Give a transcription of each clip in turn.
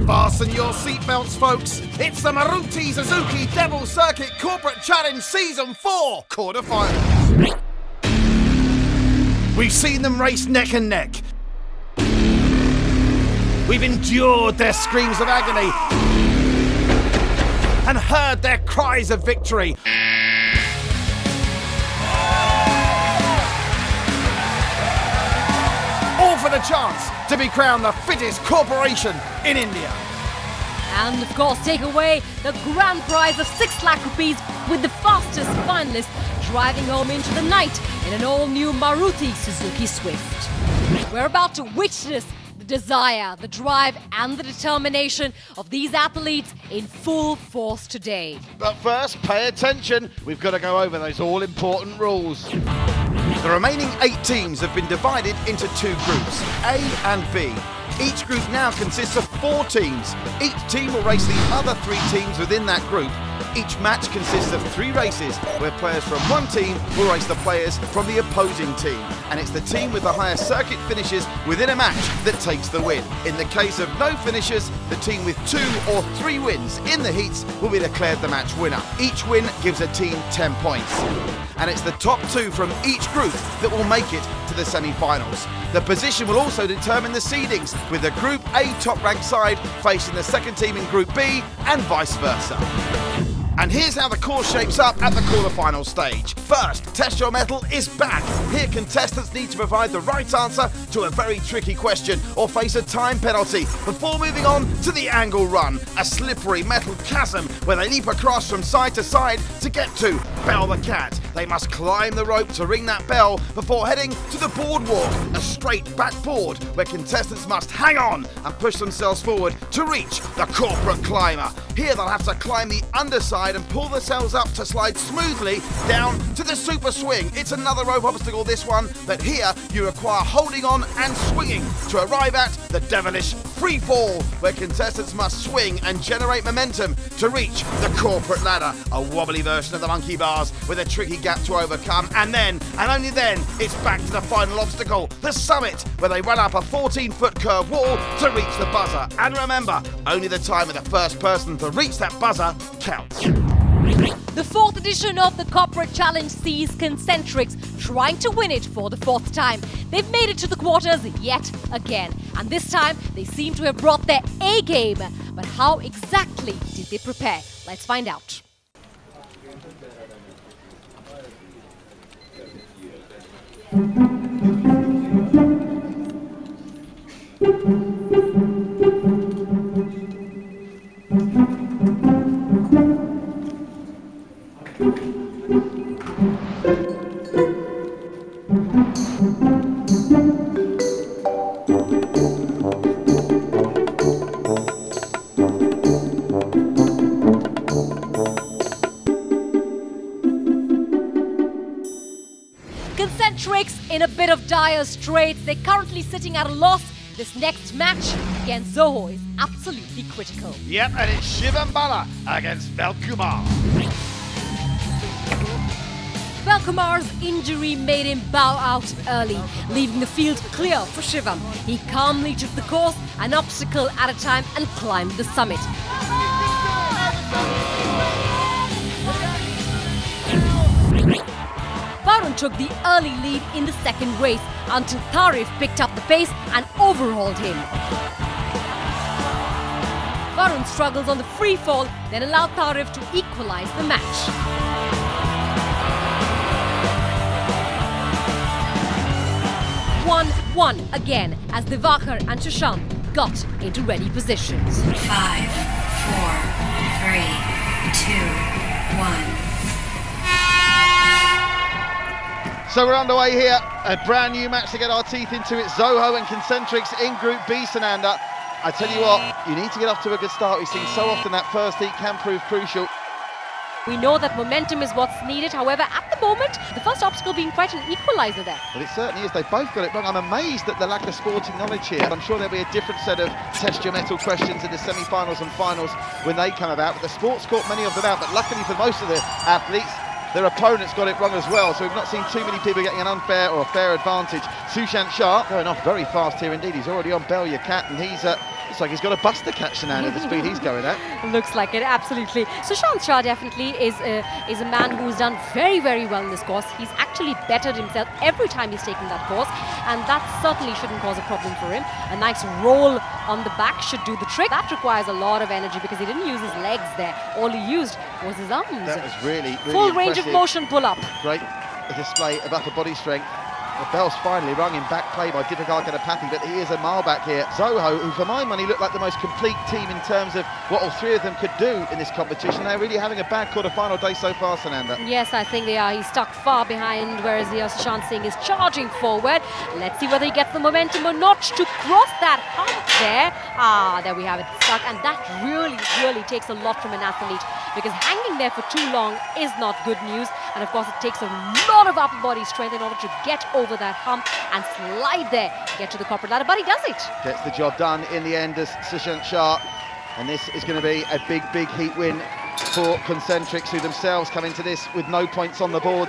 Fasten your seatbelts, folks. It's the MARUTI SUZUKI DEVILS Circuit Corporate Challenge Season 4 Quarterfinals. We've seen them race neck and neck. We've endured their screams of agony and heard their cries of victory. All for the chance to be crowned the fittest corporation in India. And of course take away the grand prize of 6 lakh rupees with the fastest finalist driving home into the night in an all-new MARUTI Suzuki Swift. We're about to witness the desire, the drive and the determination of these athletes in full force today. But first, pay attention. We've got to go over those all-important rules. The remaining 8 teams have been divided into 2 groups, A and B. Each group now consists of 4 teams. Each team will race the other 3 teams within that group. Each match consists of 3 races, where players from one team will race the players from the opposing team. And it's the team with the highest circuit finishes within a match that takes the win. In the case of no finishers, the team with 2 or 3 wins in the heats will be declared the match winner. Each win gives a team 10 points. And it's the top 2 from each group that will make it to the semi-finals. The position will also determine the seedings, with the Group A top-ranked side facing the second team in Group B and vice versa. And here's how the course shapes up at the quarterfinal stage. First, Test Your Mettle is back. Here contestants need to provide the right answer to a very tricky question or face a time penalty before moving on to the angle run, a slippery metal chasm where they leap across from side to side to get to Bell the Cat. They must climb the rope to ring that bell before heading to the boardwalk, a straight back board where contestants must hang on and push themselves forward to reach the corporate climber. Here they'll have to climb the underside and pull themselves up to slide smoothly down to the super swing. It's another rope obstacle, this one, but here you require holding on and swinging to arrive at the devilish free fall, where contestants must swing and generate momentum to reach the corporate ladder, a wobbly version of the monkey bars with a tricky gap to overcome, and then, and only then, it's back to the final obstacle, the summit, where they run up a 14-foot curved wall to reach the buzzer. And remember, only the time of the first person to reach that buzzer counts. The 4th edition of the Corporate Challenge sees Concentrix trying to win it for the 4th time. They've made it to the quarters yet again, and this time they seem to have brought their A game. But how exactly did they prepare? Let's find out. Concentrix in a bit of dire straits. They're currently sitting at a loss. This next match against Zoho is absolutely critical. Yep, and it's Shivam Bala against Velkumar. Velkumar's injury made him bow out early, leaving the field clear for Shivam. He calmly took the course, an obstacle at a time, and climbed the summit. Varun took the early lead in the second race until Tarif picked up the pace and overhauled him. Varun struggles on the free fall, then allowed Tarif to equalize the match. One again as Divakar and Shashank got into ready positions. 5, 4, 3, 2, 1. So we're underway here, a brand new match to get our teeth into. It's Zoho and Concentrix in Group B, Sananda. I tell you what, you need to get off to a good start. We've seen so often that first heat can prove crucial. We know that momentum is what's needed. However, at the moment, the first obstacle being quite an equaliser there. Well, it certainly is. They both got it wrong. I'm amazed at the lack of sporting knowledge here. I'm sure there'll be a different set of Test Your Mettle questions in the semi-finals and finals when they come about. But the sports caught many of them out. But luckily for most of the athletes, their opponents got it wrong as well, so we've not seen too many people getting an unfair or a fair advantage. Varun Shah going off very fast here indeed. He's already on Bell Your Cat, and he's Looks like he's got a bus to catch Sananda, the speed he's going at. Looks like it, absolutely. Sushant Shah definitely is a man who's done very, very well in this course. He's actually bettered himself every time he's taken that course, and that certainly shouldn't cause a problem for him. A nice roll on the back should do the trick. That requires a lot of energy because he didn't use his legs there. All he used was his arms. That was really, really full impressive. range of motion pull-up. Great display of upper body strength. The bell's finally rung in back play by Deepak Ganapathy, but he is a mile back here. Zoho, who for my money looked like the most complete team in terms of what all three of them could do in this competition. They're really having a bad quarter-final day so far, Sananda. Yes, I think they are. He's stuck far behind, whereas the Sushant Singh is charging forward. Let's see whether he gets the momentum or not to cross that hump there. Ah, there we have it, stuck. And that really, really takes a lot from an athlete, because hanging there for too long is not good news. And of course, it takes a lot of upper body strength in order to get over that hump and slide there, get to the corporate ladder, but he does it. Gets the job done in the end as Sushant Shah, and this is going to be a big, big heat win for Concentrix, who themselves come into this with no points on the board.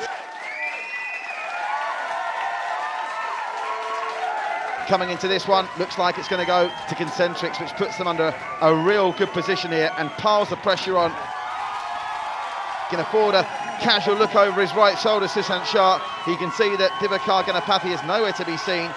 Coming into this one, looks like it's going to go to Concentrix, which puts them under a real good position here and piles the pressure on. Can afford a casual look over his right shoulder, Sushant Shah. He can see that Deepak Ganapathy is nowhere to be seen.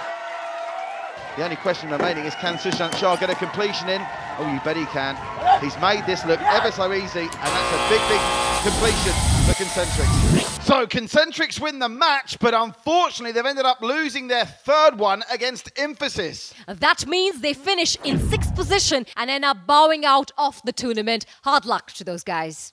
The only question remaining is, can Sushant Shah get a completion in? Oh, you bet he can. He's made this look ever so easy, and that's a big, big completion for Concentrix. So Concentrix win the match, but unfortunately they've ended up losing their third one against Emphasis. That means they finish in 6th position and end up bowing out of the tournament. Hard luck to those guys.